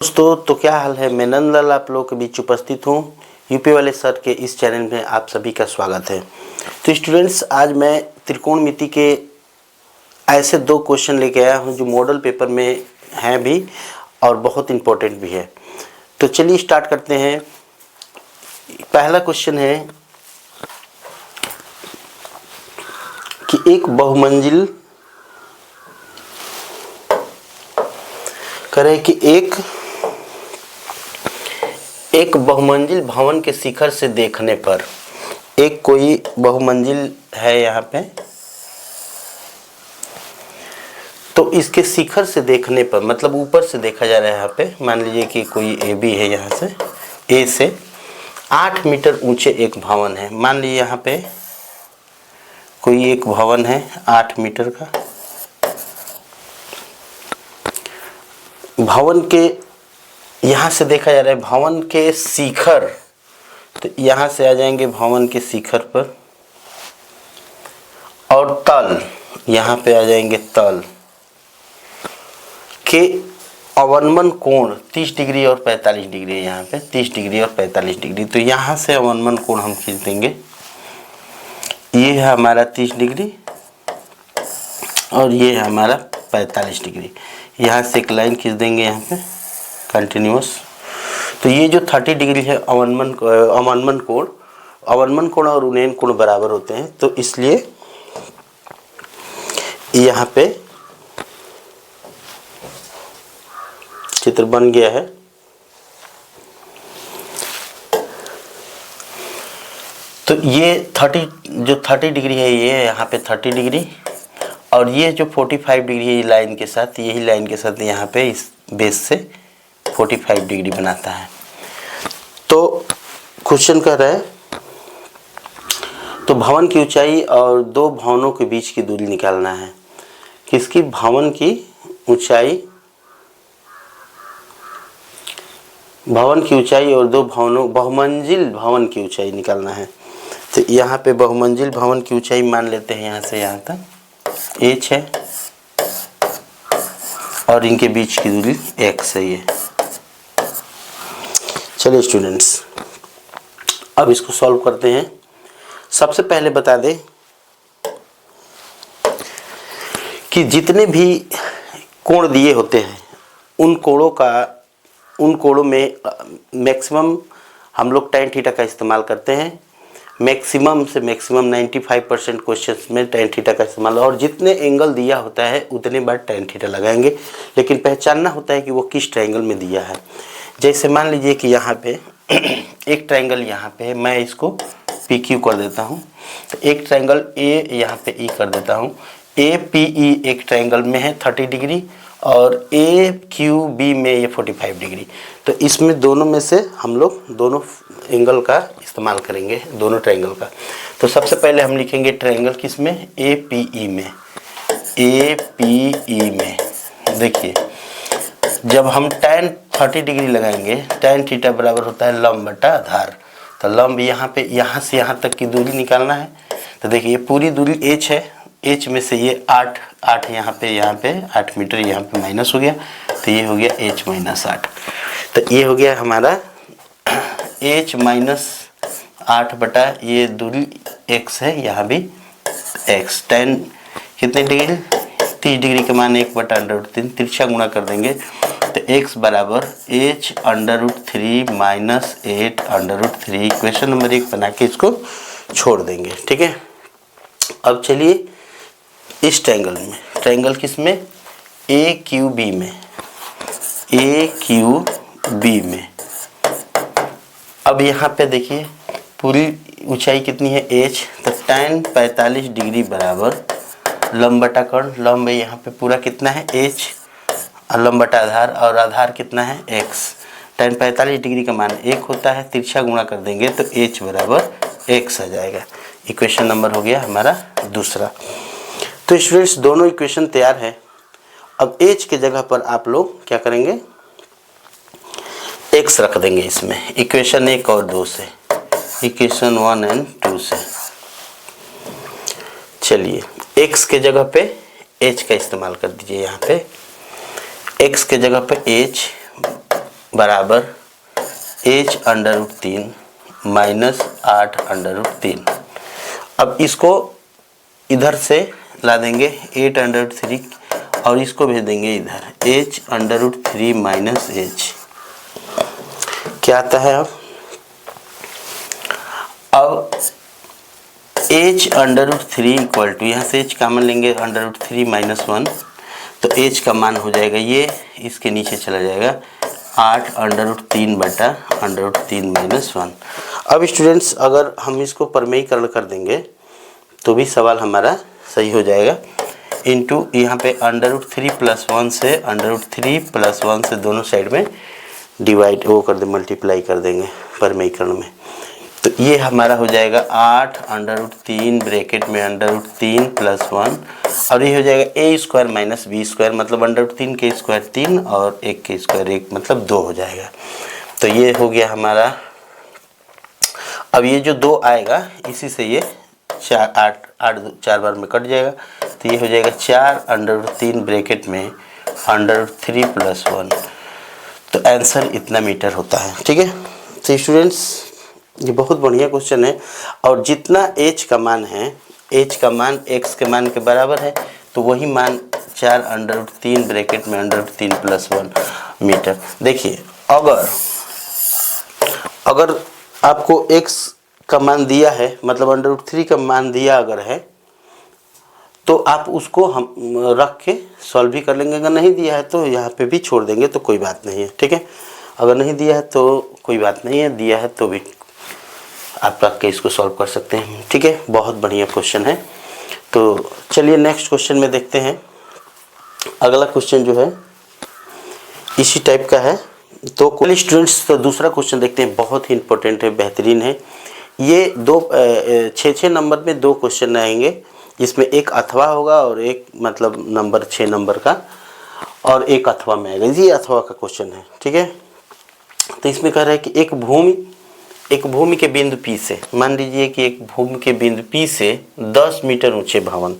दोस्तों तो क्या हाल है। मैं नंदलाल आप लोगों के बीच उपस्थित हूँ। यूपी वाले सर के इस चैनल में आप सभी का स्वागत है। तो स्टूडेंट्स, आज मैं त्रिकोणमिति के ऐसे दो क्वेश्चन लेके आया हूँ जो मॉडल पेपर में हैं भी और बहुत इम्पोर्टेंट भी है। तो चलिए स्टार्ट करते हैं। पहला क्वेश्चन है कि एक बहुमंजिल करें कि एक बहुमंजिल भवन के शिखर से देखने पर, एक कोई बहुमंजिल है यहाँ पे, तो इसके शिखर से देखने पर मतलब ऊपर से देखा जा रहा है। यहाँ पे मान लीजिए कि कोई ए बी है, यहाँ से ए से 8 मीटर ऊंचे एक भवन है। मान लीजिए यहाँ पे कोई एक भवन है 8 मीटर का। भवन के यहाँ से देखा जा रहा है भवन के शिखर, तो यहाँ से आ जाएंगे भवन के शिखर पर, और तल यहाँ पे आ जाएंगे तल के अवनमन कोण 30 डिग्री और 45 डिग्री है। यहाँ पे 30 डिग्री और 45 डिग्री, तो यहाँ से अवनमन कोण हम खींच देंगे। ये है हमारा 30 डिग्री और ये है हमारा 45 डिग्री। यहाँ से एक लाइन खींच देंगे यहाँ पे कंटिन्यूअस। तो ये जो 30 डिग्री है अवनमन कोण और उन्नयन कोण बराबर होते हैं, तो इसलिए यहाँ पे चित्र बन गया है। तो ये 30 डिग्री है, ये यहाँ पे 30 डिग्री, और ये जो 45 डिग्री है लाइन के साथ, यही लाइन के साथ यहाँ पे इस बेस से 45 डिग्री बनाता है। तो क्वेश्चन कह रहा है तो भवन की ऊंचाई और दो भवनों के बीच की दूरी निकालना है। किसकी? भवन की ऊंचाई और दो भवनों बहुमंजिल भवन की ऊंचाई निकालना है। तो यहाँ पे बहुमंजिल भवन की ऊंचाई मान लेते हैं यहाँ से यहाँ तक h है और इनके बीच की दूरी x है। ये चलिए स्टूडेंट्स, अब इसको सॉल्व करते हैं। सबसे पहले बता दें कि जितने भी कोण दिए होते हैं उन कोणों में मैक्सिमम हम लोग tan थीटा का इस्तेमाल करते हैं। मैक्सिमम से मैक्सिमम 95% क्वेश्चंस में tan थीटा का इस्तेमाल, और जितने एंगल दिया होता है उतने बार tan थीटा लगाएंगे, लेकिन पहचानना होता है कि वो किस ट्रायंगल में दिया है। जैसे मान लीजिए कि यहाँ पे एक ट्रायंगल यहाँ पे है, मैं इसको PQ कर देता हूँ। तो एक ट्रायंगल A यहाँ पे E कर देता हूँ। APE एक ट्रायंगल में है 30 डिग्री और AQB में ये 45 डिग्री। तो इसमें दोनों में से हम लोग दोनों एंगल का इस्तेमाल करेंगे, दोनों ट्रायंगल का। तो सबसे पहले हम लिखेंगे ट्रायंगल किस में? APE में। APE में देखिए, जब हम tan 30 डिग्री लगाएंगे, tan थीटा बराबर होता है लंब बटा आधार। तो लंब यहाँ पे यहाँ से यहाँ तक की दूरी निकालना है। तो देखिए पूरी दूरी h है, h में से ये 8 यहाँ पे 8 मीटर यहाँ पे माइनस हो गया, तो ये हो गया h माइनस 8। तो ये हो गया हमारा h माइनस 8 बटा ये दूरी x है, यहाँ भी x। tan कितने डिग्री? 30 डिग्री के मान 1/√3 तिरछा गुणा कर देंगे, तो x बराबर h√3 माइनस 8√3। इक्वेशन नंबर 1 बना के इसको छोड़ देंगे। ठीक है। अब चलिए इस ट्रायंगल किस में? AQB में। अब यहाँ पे देखिए पूरी ऊंचाई कितनी है? h। तो tan 45 डिग्री बराबर लंब बटा कर्ण, लंब यहाँ पे पूरा कितना है? h, लंब बटा आधार, और आधार कितना है? x। tan 45 डिग्री का मान 1 होता है, तिरछा गुणा कर देंगे तो h बराबर x आ जाएगा। इक्वेशन नंबर हो गया हमारा दूसरा। तो स्टूडेंट्स, दोनों इक्वेशन तैयार है। अब h के जगह पर आप लोग क्या करेंगे? x रख देंगे इसमें, इक्वेशन 1 और 2 से, इक्वेशन 1 और 2 से। चलिए x के जगह पे h का इस्तेमाल कर दीजिए। यहाँ पे x के जगह पे h बराबर h √3 माइनस 8√3। अब इसको इधर से ला देंगे 8√3 और इसको भेज देंगे इधर h √3 माइनस h। क्या आता है अब h √3 इक्वल टू, यहाँ से h कॉमन लेंगे √3 माइनस 1, तो h का मान हो जाएगा ये, इसके नीचे चला जाएगा 8√3 बटा √3 माइनस 1। अब स्टूडेंट्स अगर हम इसको परमेयीकरण कर देंगे तो भी सवाल हमारा सही हो जाएगा। इनटू यहाँ पे √3 प्लस 1 से √3 प्लस 1 से दोनों साइड में डिवाइड वो कर दे, मल्टीप्लाई कर देंगे परमेयीकरण में, तो ये हमारा हो जाएगा 8√3 ब्रैकेट में √3 प्लस 1 और ये हो जाएगा a² माइनस b², मतलब √3 के स्क्वायर 3 और 1 के स्क्वायर 1 मतलब 2 हो जाएगा। तो ये हो गया हमारा। अब ये जो 2 आएगा इसी से ये 4 बार में कट जाएगा, तो ये हो जाएगा 4√3 ब्रैकेट में √3 प्लस 1, तो आंसर इतना मीटर होता है। ठीक है, तो स्टूडेंट्स ये बहुत बढ़िया क्वेश्चन है, और जितना h का मान है, h का मान x के मान के बराबर है, तो वही मान 4√3 ब्रैकेट में √3 प्लस 1 मीटर। देखिए अगर आपको x का मान दिया है, मतलब √3 का मान दिया अगर है, तो आप उसको हम रख के सॉल्व भी कर लेंगे। अगर नहीं दिया है तो यहाँ पे भी छोड़ देंगे, तो कोई बात नहीं है। ठीक है, अगर नहीं दिया है तो कोई बात नहीं है, दिया है तो भी आप रख के इसको सॉल्व कर सकते हैं। ठीक है, बहुत बढ़िया क्वेश्चन है। तो चलिए नेक्स्ट क्वेश्चन में देखते हैं। अगला क्वेश्चन जो है इसी टाइप का है। तो स्टूडेंट्स तो दूसरा क्वेश्चन देखते हैं, बहुत ही इंपॉर्टेंट है, बेहतरीन है। ये 6 नंबर में 2 क्वेश्चन आएंगे, जिसमें एक अथवा होगा और एक मतलब नंबर 6 नंबर का, और एक अथवा में आएगा। ये अथवा का क्वेश्चन है। ठीक है, तो इसमें कह रहा है कि एक भूमि के बिंदु P से, मान लीजिए कि एक भूमि के बिंदु P से 10 मीटर ऊंचे भवन,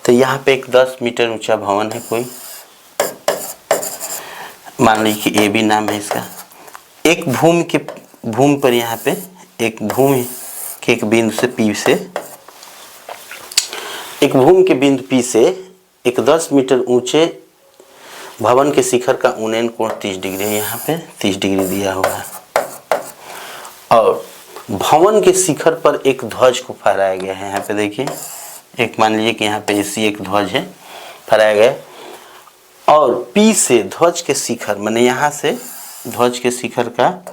तो यहाँ पे एक 10 मीटर ऊंचा भवन है कोई, मान लीजिए कि AB नाम है इसका। एक भूमि पर यहाँ पे एक भूमि के एक बिंदु से P से, एक भूमि के बिंदु P से एक 10 मीटर ऊंचे भवन के शिखर का उन्नयन कोण 30 डिग्री है। यहाँ पे 30 डिग्री दिया हुआ है, और भवन के शिखर पर एक ध्वज को फहराया गया है। यहाँ पे देखिए, एक मान लीजिए कि यहाँ पे ऐसी एक ध्वज है, फहराया गया, और P से ध्वज के शिखर, माने यहाँ से ध्वज के शिखर का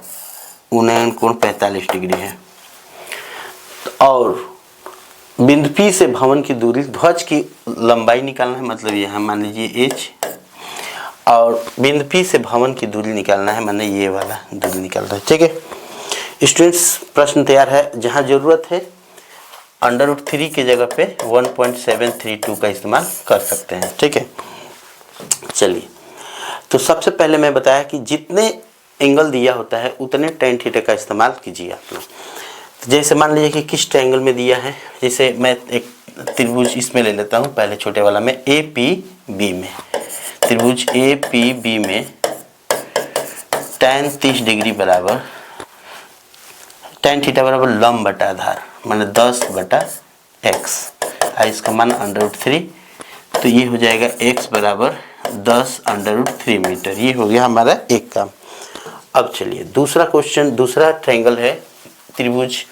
उन्नयन कोण 45 डिग्री है, और बिंदु P से भवन की दूरी, ध्वज की लंबाई निकालना है, मतलब यहाँ मान लीजिए h, और बिंदु P से भवन की दूरी निकालना है, माने ये वाला दूरी निकालना है। ठीक है स्टूडेंट्स, प्रश्न तैयार है। जहाँ ज़रूरत है √3 के जगह पे 1.732 का इस्तेमाल कर सकते हैं। ठीक है, चलिए, तो सबसे पहले मैं बताया कि जितने एंगल दिया होता है उतने tan थीटा का इस्तेमाल कीजिए आप लोग। तो जैसे मान लीजिए कि किस ट्रायंगल में दिया है, जैसे मैं एक त्रिभुज इसमें ले लेता हूँ, पहले छोटे वाला में APB में, त्रिभुज APB में tan 30 डिग्री बराबर, tan थीटा बराबर लंब बटा आधार, माने 10/x, इसका मान √3, तो ये हो जाएगा x बराबर 10√3 मीटर। ये हो गया हमारा एक काम। अब चलिए दूसरा क्वेश्चन, दूसरा ट्रायंगल है त्रिभुज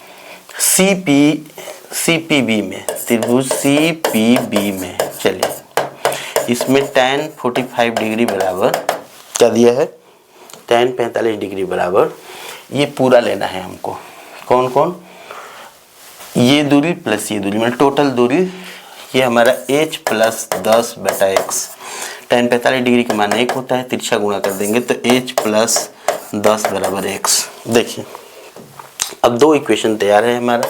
CPB में, त्रिभुज CPB में। चलिए इसमें tan 45 डिग्री बराबर क्या दिया है, tan 45 डिग्री बराबर, ये पूरा लेना है हमको। कौन कौन, ये दूरी प्लस ये दूरी, मतलब टोटल दूरी, ये हमारा h plus 10/x। tan 45 degree का मान 1 होता है, तिरछा गुणा कर देंगे तो h प्लस 10 बराबर x। देखिए अब 2 इक्वेशन तैयार है हमारा,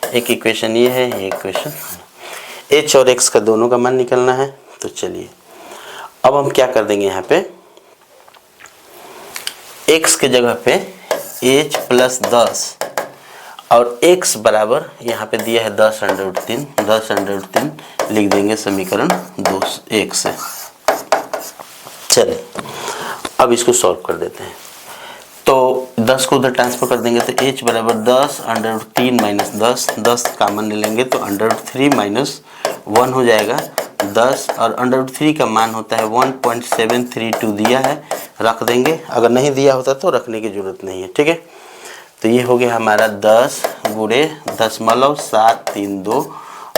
एक इक्वेशन ये है, एक इक्वेशन h और x का दोनों का मान निकलना है। तो चलिए अब हम क्या कर देंगे, यहाँ पे x के जगह पे h प्लस 10 और x बराबर यहाँ पे दिया है 10√3 लिख देंगे समीकरण 1 से। चलिए अब इसको सॉल्व कर देते हैं। 10 को उधर ट्रांसफर कर देंगे तो h बराबर 10 √3 माइनस 10 कामन ले लेंगे तो √3 माइनस 1 हो जाएगा 10 और √3 का मान होता है 1.732 दिया है, रख देंगे। अगर नहीं दिया होता तो रखने की ज़रूरत नहीं है, ठीक है। तो ये हो गया हमारा 10 गुणे 0.732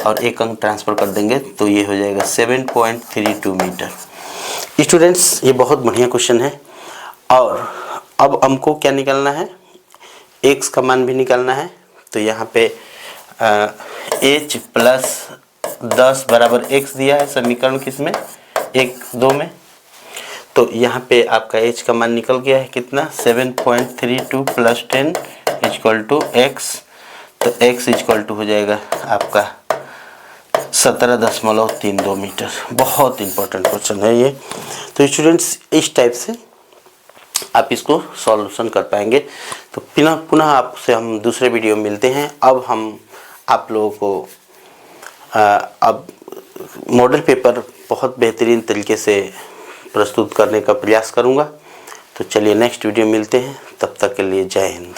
और एक अंक ट्रांसफ़र कर देंगे तो ये हो जाएगा 7.32 मीटर। स्टूडेंट्स, ये बहुत बढ़िया क्वेश्चन है। और अब हमको क्या निकालना है, x का मान भी निकालना है। तो यहाँ पे h प्लस 10 बराबर x दिया है समीकरण किसमें, 1-2 में। तो यहाँ पे आपका h का मान निकल गया है कितना, 7.32 प्लस 10 इक्वल टू x। तो x इक्वल टू हो जाएगा आपका 17.32 मीटर। बहुत इंपॉर्टेंट क्वेश्चन है ये। तो स्टूडेंट्स, इस टाइप से आप इसको सॉल्यूशन कर पाएंगे। तो पुनः आपसे हम दूसरे वीडियो में मिलते हैं। अब हम आप लोगों को अब मॉडल पेपर बहुत बेहतरीन तरीके से प्रस्तुत करने का प्रयास करूंगा। तो चलिए नेक्स्ट वीडियो मिलते हैं, तब तक के लिए जय हिंद।